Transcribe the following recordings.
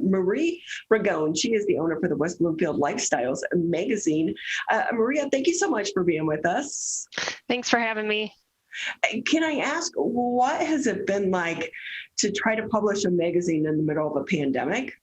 Marie Ragone. She is the owner for the West Bloomfield Lifestyles Magazine. Maria, thank you so much for being with us. Thanks for having me. Can I ask, what has it been like to try to publish a magazine in the middle of a pandemic?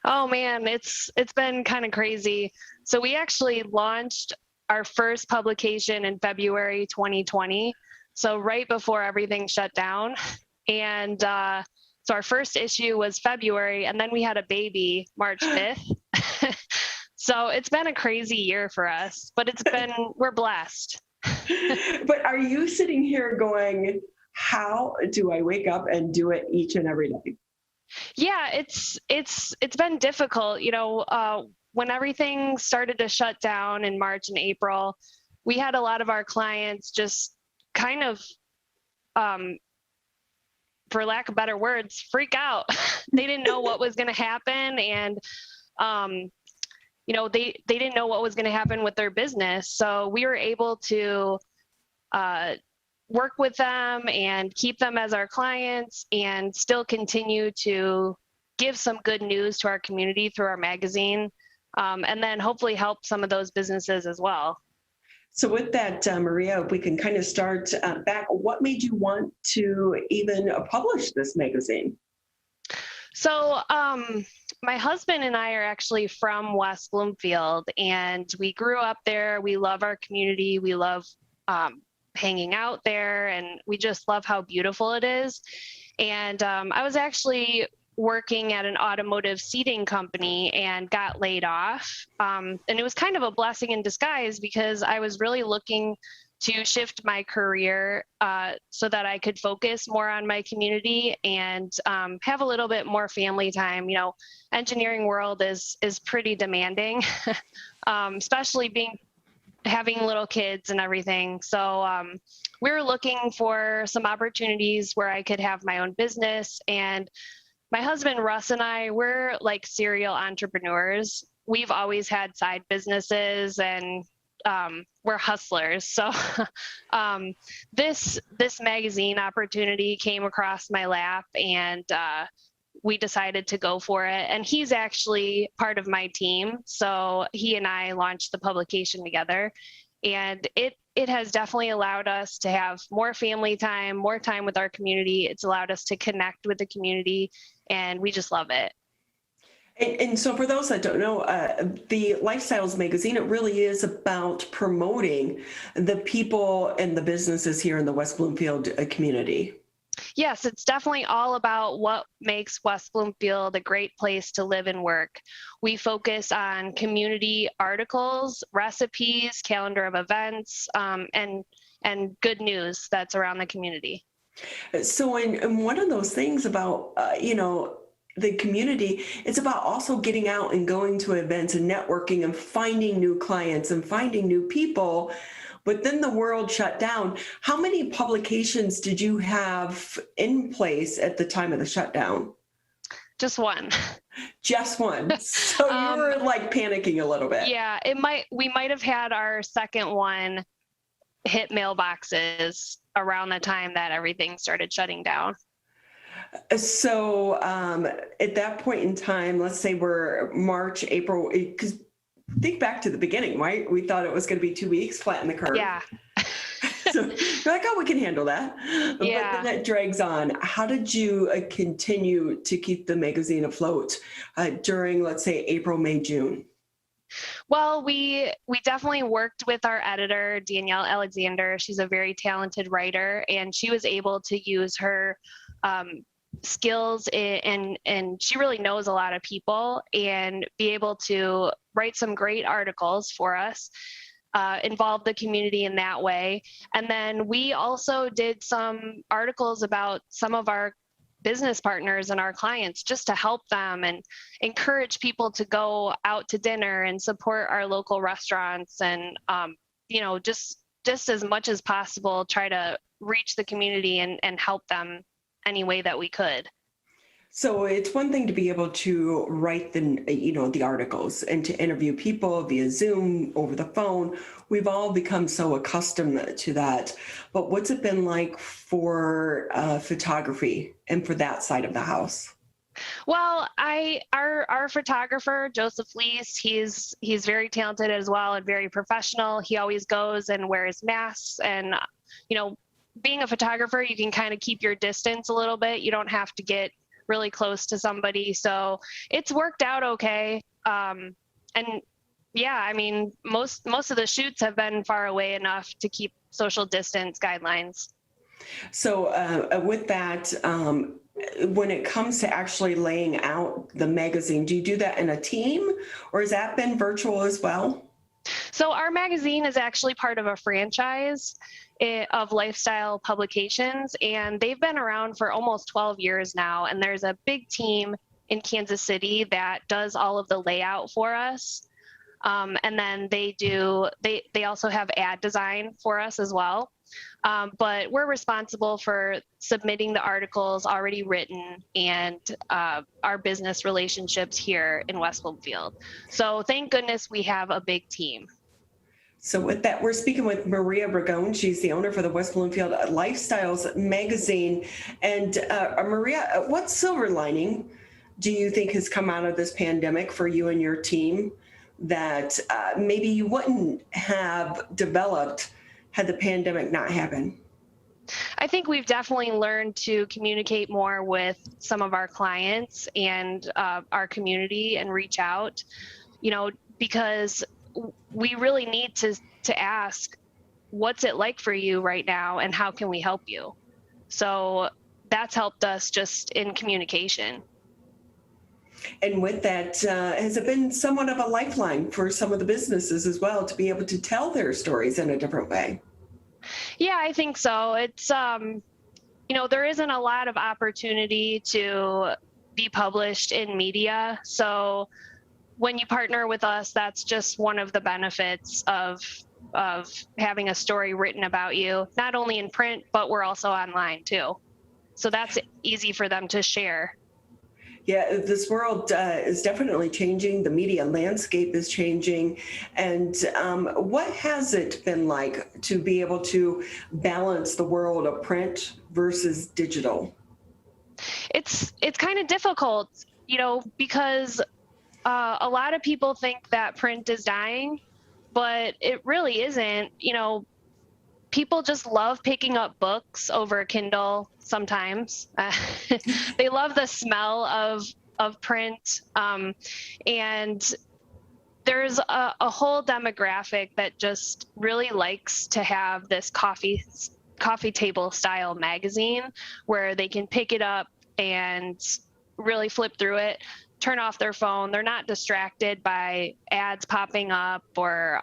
Oh man, it's been kind of crazy. So we actually launched our first publication in February 2020. So right before everything shut down. And so our first issue was February, and then we had a baby March 5th. So it's been a crazy year for us, but we're blessed. But are you sitting here going, how do I wake up and do it each and every day? Yeah, it's been difficult. When everything started to shut down in March and April, we had a lot of our clients just kind of, for lack of better words, freak out. They didn't know what was going to happen, and they didn't know what was going to happen with their business. So we were able to work with them and keep them as our clients and still continue to give some good news to our community through our magazine, and then hopefully help some of those businesses as well. So with that, Maria, we can kind of start back. What made you want to even publish this magazine? So my husband and I are actually from West Bloomfield, and we grew up there. We love our community. We love hanging out there, and we just love how beautiful it is. And I was actually working at an automotive seating company and got laid off. And it was kind of a blessing in disguise because I was really looking to shift my career so that I could focus more on my community and have a little bit more family time. Engineering world is pretty demanding, especially having little kids and everything. So we were looking for some opportunities where I could have my own business. And my husband, Russ, and I, we're like serial entrepreneurs. We've always had side businesses, and we're hustlers. So this magazine opportunity came across my lap, and we decided to go for it. And he's actually part of my team. So he and I launched the publication together, and it has definitely allowed us to have more family time, more time with our community. It's allowed us to connect with the community, and we just love it. And so for those that don't know, the Lifestyles Magazine, it really is about promoting the people and the businesses here in the West Bloomfield community. Yes, it's definitely all about what makes West Bloomfield a great place to live and work. We focus on community articles, recipes, calendar of events, and good news that's around the community. So and one of those things about, the community, it's about also getting out and going to events and networking and finding new clients and finding new people. But then the world shut down. How many publications did you have in place at the time of the shutdown? Just one. Just one. So you were like panicking a little bit. Yeah, we might have had our second one hit mailboxes around the time that everything started shutting down. So at that point in time, let's say we're March, April, because think back to the beginning, right? We thought it was going to be 2 weeks, flatten the curve. Yeah. So you're like, oh, we can handle that. Yeah. But then it drags on. How did you continue to keep the magazine afloat during, let's say, April, May, June? Well, we definitely worked with our editor, Danielle Alexander. She's a very talented writer, and she was able to use her skills and she really knows a lot of people, and be able to write some great articles for us, involve the community in that way. And then we also did some articles about some of our business partners and our clients, just to help them and encourage people to go out to dinner and support our local restaurants, and just as much as possible try to reach the community and help them any way that we could. So it's one thing to be able to write the articles and to interview people via Zoom, over the phone. We've all become so accustomed to that. But what's it been like for photography and for that side of the house? Well, our photographer, Joseph Leese, he's very talented as well and very professional. He always goes and wears masks, and you know, being a photographer, you can kind of keep your distance a little bit. You don't have to get really close to somebody. So it's worked out okay. And yeah, I mean, most of the shoots have been far away enough to keep social distance guidelines. So with that, when it comes to actually laying out the magazine, do you do that in a team, or has that been virtual as well? So our magazine is actually part of a franchise of lifestyle publications, and they've been around for almost 12 years now. And there's a big team in Kansas City that does all of the layout for us. And then they also have ad design for us as well. But we're responsible for submitting the articles already written and our business relationships here in West Bloomfield. So thank goodness we have a big team. So with that, we're speaking with Maria Ragone. She's the owner for the West Bloomfield Lifestyles Magazine. And Maria, what silver lining do you think has come out of this pandemic for you and your team that maybe you wouldn't have developed had the pandemic not happened? I think we've definitely learned to communicate more with some of our clients and our community and reach out, because we really need to ask, what's it like for you right now and how can we help you? So that's helped us just in communication. And with that, has it been somewhat of a lifeline for some of the businesses as well to be able to tell their stories in a different way? Yeah, I think so. It's, there isn't a lot of opportunity to be published in media. So when you partner with us, that's just one of the benefits of having a story written about you, not only in print, but we're also online too. So that's easy for them to share. Yeah, this world is definitely changing. The media landscape is changing. And what has it been like to be able to balance the world of print versus digital? It's kind of difficult, because a lot of people think that print is dying, but it really isn't. People just love picking up books over Kindle sometimes. They love the smell of print. And there's a whole demographic that just really likes to have this coffee table style magazine where they can pick it up and really flip through it, turn off their phone. They're not distracted by ads popping up or,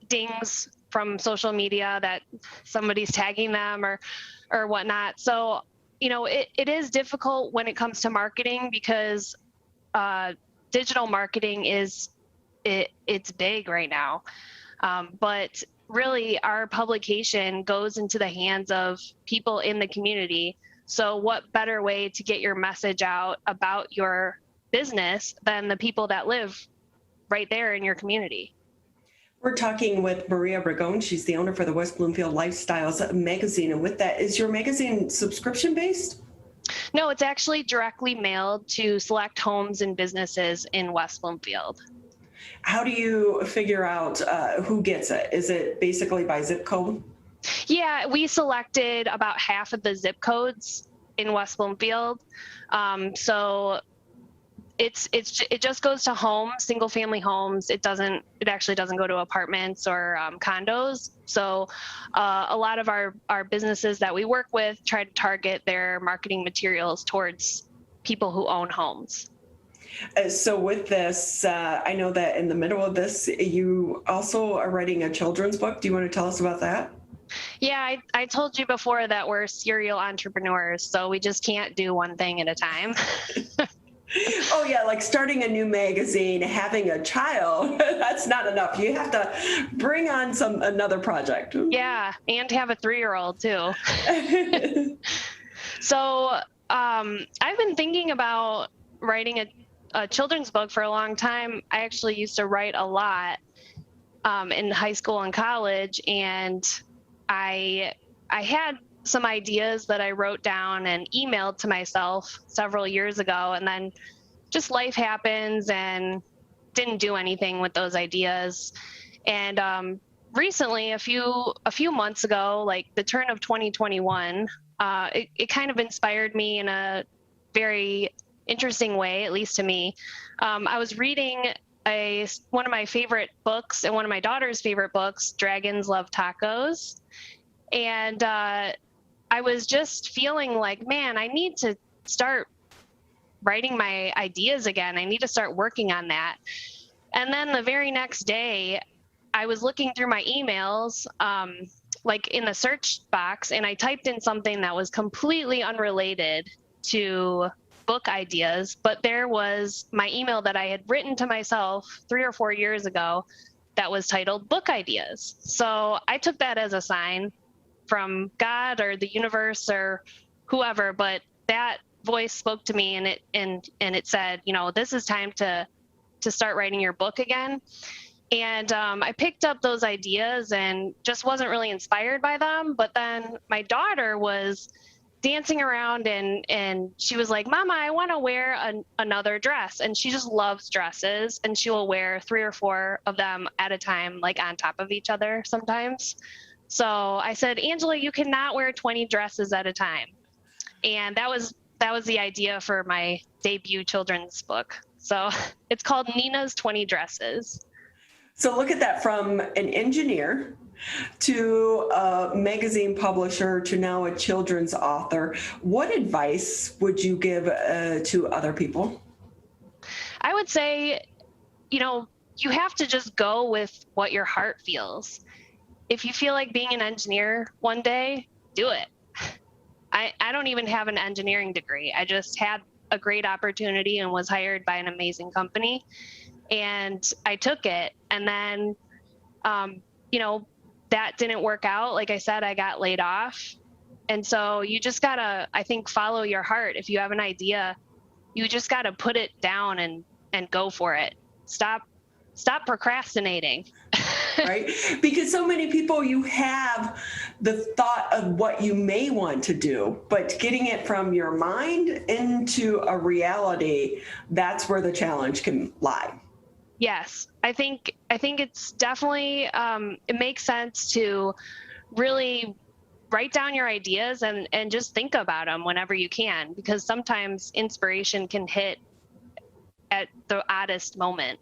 dings from social media that somebody's tagging them or whatnot. So, it is difficult when it comes to marketing because digital marketing it's big right now. But really our publication goes into the hands of people in the community. So what better way to get your message out about your business than the people that live right there in your community? We're talking with Maria Ragone. She's the owner for the West Bloomfield Lifestyles Magazine. And with that, is your magazine subscription based? No, it's actually directly mailed to select homes and businesses in West Bloomfield. How do you figure out who gets it? Is it basically by zip code? Yeah, we selected about half of the zip codes in West Bloomfield. So it just goes to homes, single family homes. It actually doesn't go to apartments or condos. So a lot of our businesses that we work with try to target their marketing materials towards people who own homes. So with this, I know that in the middle of this, you also are writing a children's book. Do you want to tell us about that? Yeah, I told you before that we're serial entrepreneurs, so we just can't do one thing at a time. Oh yeah, like starting a new magazine, having a child, that's not enough. You have to bring on another project. Yeah, and have a 3-year-old too. So I've been thinking about writing a children's book for a long time. I actually used to write a lot in high school and college, and I had some ideas that I wrote down and emailed to myself several years ago, and then just life happens and didn't do anything with those ideas. And recently, a few months ago, like the turn of 2021, it kind of inspired me in a very interesting way, at least to me. I was reading one of my favorite books and one of my daughter's favorite books, Dragons Love Tacos. And I was just feeling like, man, I need to start writing my ideas again. I need to start working on that. And then the very next day, I was looking through my emails, like in the search box, and I typed in something that was completely unrelated to book ideas, but there was my email that I had written to myself 3 or 4 years ago that was titled Book Ideas. So I took that as a sign from God or the universe or whoever, but that voice spoke to me, and it said, this is time to start writing your book again. And I picked up those ideas and just wasn't really inspired by them. But then my daughter was dancing around and she was like, Mama, I want to wear another dress. And she just loves dresses, and she will wear 3 or 4 of them at a time, like on top of each other sometimes. So I said, Angela, you cannot wear 20 dresses at a time. And that was the idea for my debut children's book. So it's called Nina's 20 Dresses. So look at that, from an engineer to a magazine publisher to now a children's author. What advice would you give to other people? I would say, you have to just go with what your heart feels. If you feel like being an engineer one day, do it. I don't even have an engineering degree. I just had a great opportunity and was hired by an amazing company. And I took it. And then, that didn't work out. Like I said, I got laid off. And so you just gotta, I think, follow your heart. If you have an idea, you just gotta put it down and go for it. Stop procrastinating. Right? Because so many people, you have the thought of what you may want to do, but getting it from your mind into a reality, that's where the challenge can lie. Yes, I think it's definitely, it makes sense to really write down your ideas and just think about them whenever you can, because sometimes inspiration can hit at the oddest moment.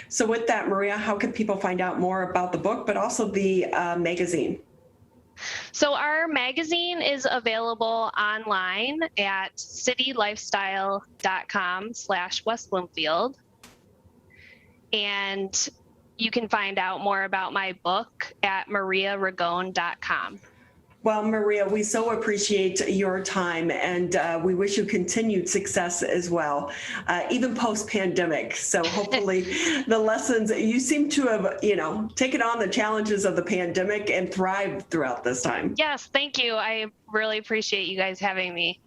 So with that, Maria, how can people find out more about the book, but also the magazine? So our magazine is available online at citylifestyle.com/West Bloomfield. And you can find out more about my book at mariaragone.com. Well, Maria, we so appreciate your time, and we wish you continued success as well, even post-pandemic. So hopefully the lessons, you seem to have, taken on the challenges of the pandemic and thrived throughout this time. Yes, thank you. I really appreciate you guys having me.